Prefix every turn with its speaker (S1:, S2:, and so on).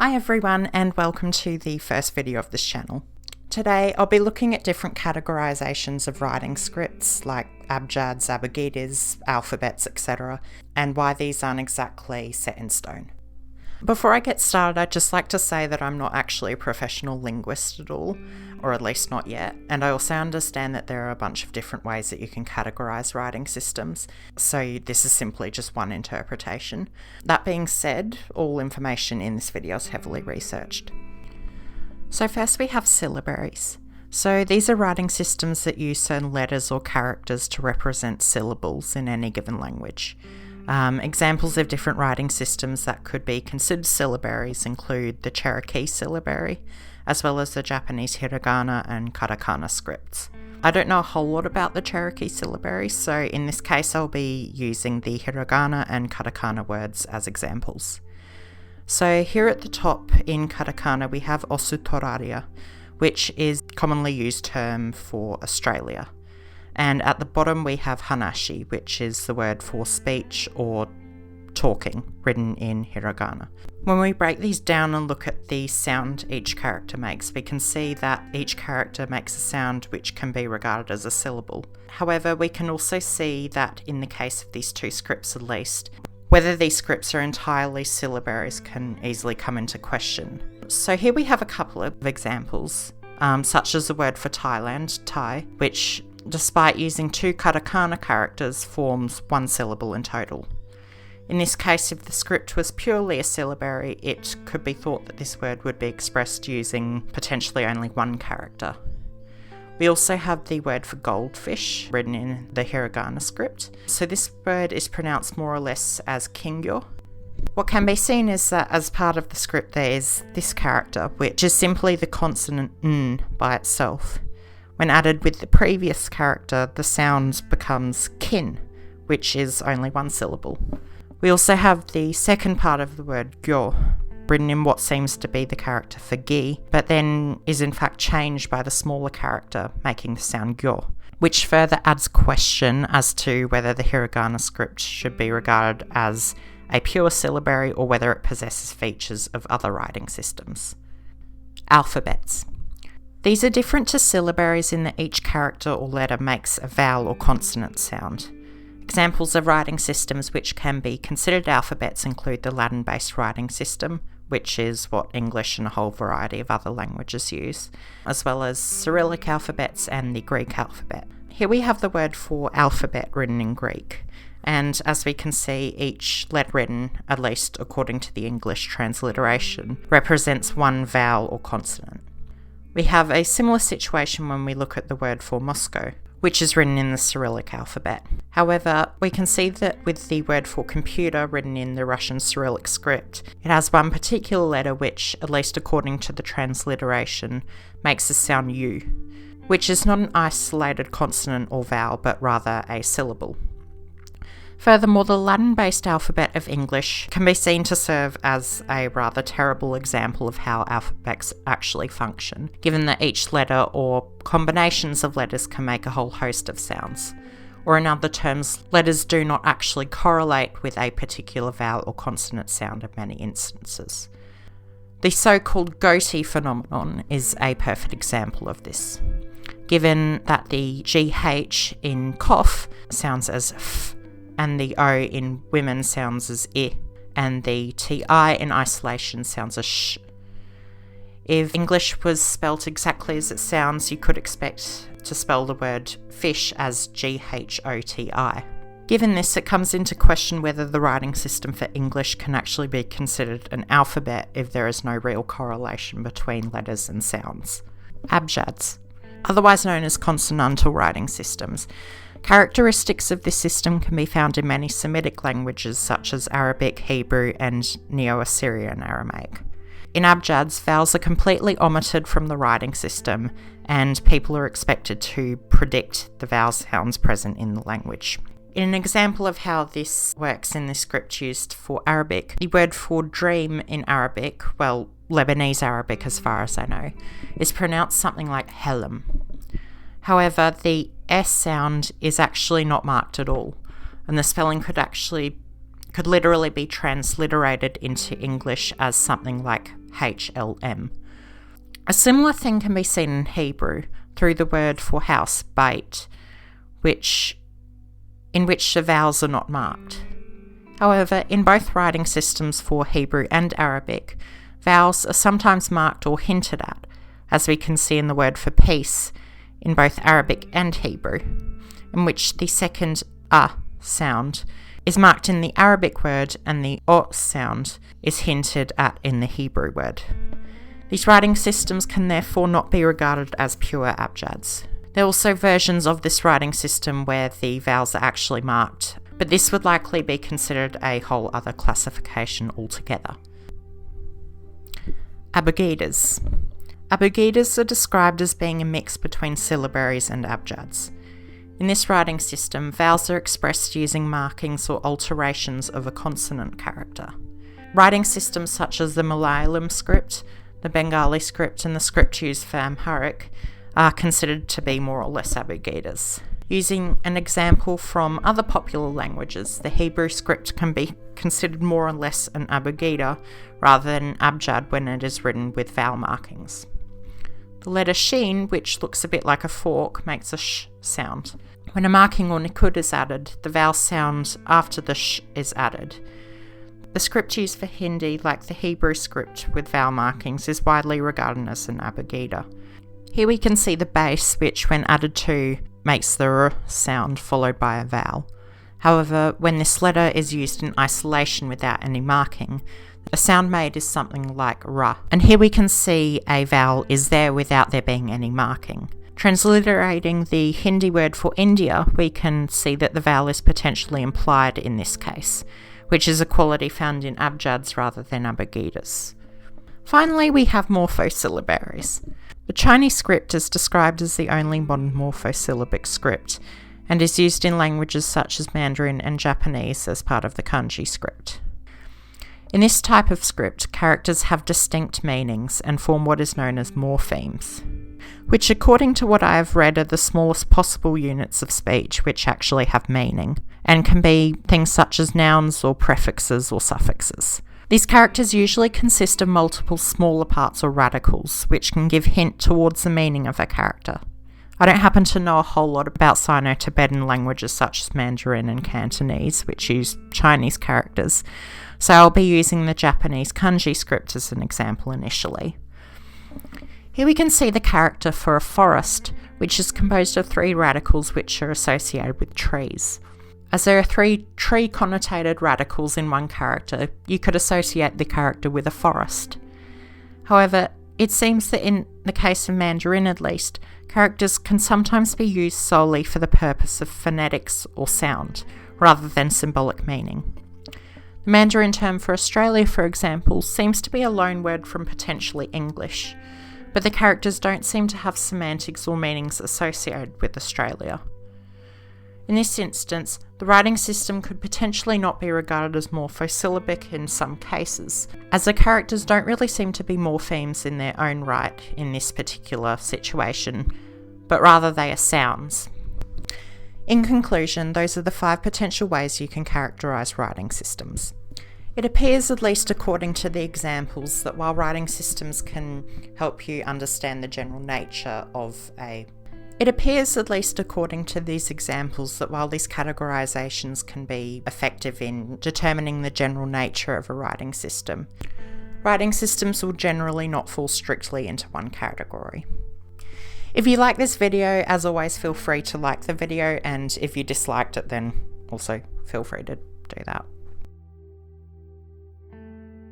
S1: Hi everyone, and welcome to the first video of this channel. Today I'll be looking at different categorizations of writing scripts like abjads, abugidas, alphabets, etc., and why these aren't exactly set in stone. Before I get started, I'd just like to say that I'm not actually a professional linguist at all, or at least not yet, and I also understand that there are a bunch of different ways that you can categorize writing systems, so this is simply just one interpretation. That being said, all information in this video is heavily researched. So first we have syllabaries. So these are writing systems that use certain letters or characters to represent syllables in any given language. Examples of different writing systems that could be considered syllabaries include the Cherokee syllabary, as well as the Japanese hiragana and katakana scripts. I don't know a whole lot about the Cherokee syllabary, so in this case I'll be using the hiragana and katakana words as examples. So here at the top in katakana we have osutoraria, which is a commonly used term for Australia. And at the bottom we have hanashi, which is the word for speech or talking, written in hiragana. When we break these down and look at the sound each character makes, we can see that each character makes a sound which can be regarded as a syllable. However, we can also see that in the case of these two scripts at least, whether these scripts are entirely syllabaries can easily come into question. So here we have a couple of examples, such as the word for Thailand, Thai, which despite using two katakana characters forms one syllable in total. In this case, if the script was purely a syllabary, it could be thought that this word would be expressed using potentially only one character. We also have the word for goldfish, written in the hiragana script. So this word is pronounced more or less as kingyo. What can be seen is that as part of the script there is this character, which is simply the consonant n by itself. When added with the previous character, the sound becomes kin, which is only one syllable. We also have the second part of the word gyo, written in what seems to be the character for gi, but then is in fact changed by the smaller character, making the sound gyo, which further adds question as to whether the hiragana script should be regarded as a pure syllabary or whether it possesses features of other writing systems. Alphabets. These are different to syllabaries in that each character or letter makes a vowel or consonant sound. Examples of writing systems which can be considered alphabets include the Latin-based writing system, which is what English and a whole variety of other languages use, as well as Cyrillic alphabets and the Greek alphabet. Here we have the word for alphabet written in Greek, and as we can see, each letter written, at least according to the English transliteration, represents one vowel or consonant. We have a similar situation when we look at the word for Moscow, which is written in the Cyrillic alphabet. However, we can see that with the word for computer written in the Russian Cyrillic script, it has one particular letter which, at least according to the transliteration, makes the sound U, which is not an isolated consonant or vowel, but rather a syllable. Furthermore, the Latin-based alphabet of English can be seen to serve as a rather terrible example of how alphabets actually function, given that each letter or combinations of letters can make a whole host of sounds. Or in other terms, letters do not actually correlate with a particular vowel or consonant sound in many instances. The so-called goatee phenomenon is a perfect example of this, given that the GH in cough sounds as f, and the O in women sounds as I, and the TI in isolation sounds as sh. If English was spelt exactly as it sounds, you could expect to spell the word fish as GHOTI. Given this, it comes into question whether the writing system for English can actually be considered an alphabet if there is no real correlation between letters and sounds. Abjads, otherwise known as consonantal writing systems. Characteristics of this system can be found in many Semitic languages such as Arabic, Hebrew, and Neo-Assyrian Aramaic. In abjads, vowels are completely omitted from the writing system, and people are expected to predict the vowel sounds present in the language. In an example of how this works in the script used for Arabic, the word for dream in Arabic, well, Lebanese Arabic as far as I know, is pronounced something like helm. However, the S sound is actually not marked at all, and the spelling could literally be transliterated into English as something like HLM. A similar thing can be seen in Hebrew through the word for house, bait, in which the vowels are not marked. However, in both writing systems for Hebrew and Arabic, vowels are sometimes marked or hinted at, as we can see in the word for peace in both Arabic and Hebrew, in which the second sound is marked in the Arabic word and the o sound is hinted at in the Hebrew word. These writing systems can therefore not be regarded as pure abjads. There are also versions of this writing system where the vowels are actually marked, but this would likely be considered a whole other classification altogether. Abugidas. Abugidas are described as being a mix between syllabaries and abjads. In this writing system, vowels are expressed using markings or alterations of a consonant character. Writing systems such as the Malayalam script, the Bengali script, and the script used for Amharic are considered to be more or less abugidas. Using an example from other popular languages, the Hebrew script can be considered more or less an abugida rather than an abjad when it is written with vowel markings. The letter shin, which looks a bit like a fork, makes a sh sound. When a marking or nikud is added, the vowel sound after the sh is added. The script used for Hindi, like the Hebrew script with vowel markings, is widely regarded as an abugida. Here we can see the base, which when added to makes the r sound followed by a vowel. However, when this letter is used in isolation without any marking, the sound made is something like ra. And here we can see a vowel is there without there being any marking. Transliterating the Hindi word for India, we can see that the vowel is potentially implied in this case, which is a quality found in abjads rather than abugidas. Finally, we have morphosyllabaries. The Chinese script is described as the only modern morphosyllabic script, and is used in languages such as Mandarin and Japanese as part of the kanji script. In this type of script, characters have distinct meanings and form what is known as morphemes, which according to what I have read are the smallest possible units of speech which actually have meaning, and can be things such as nouns or prefixes or suffixes. These characters usually consist of multiple smaller parts or radicals, which can give hint towards the meaning of a character. I don't happen to know a whole lot about Sino-Tibetan languages such as Mandarin and Cantonese, which use Chinese characters, so I'll be using the Japanese kanji script as an example initially. Here we can see the character for a forest, which is composed of 3 radicals which are associated with trees. As there are 3 tree-connotated radicals in one character, you could associate the character with a forest. However, it seems that in the case of Mandarin at least, characters can sometimes be used solely for the purpose of phonetics or sound, rather than symbolic meaning. The Mandarin term for Australia, for example, seems to be a loan word from potentially English, but the characters don't seem to have semantics or meanings associated with Australia. In this instance, the writing system could potentially not be regarded as morphosyllabic in some cases, as the characters don't really seem to be morphemes in their own right in this particular situation, but rather they are sounds. In conclusion, those are the 5 potential ways you can characterise writing systems. It appears, at least according to the examples, that while writing systems can help you understand the general nature of It appears, at least according to these examples, that while these categorisations can be effective in determining the general nature of a writing system, writing systems will generally not fall strictly into one category. If you like this video, as always, feel free to like the video, and if you disliked it, then also feel free to do that.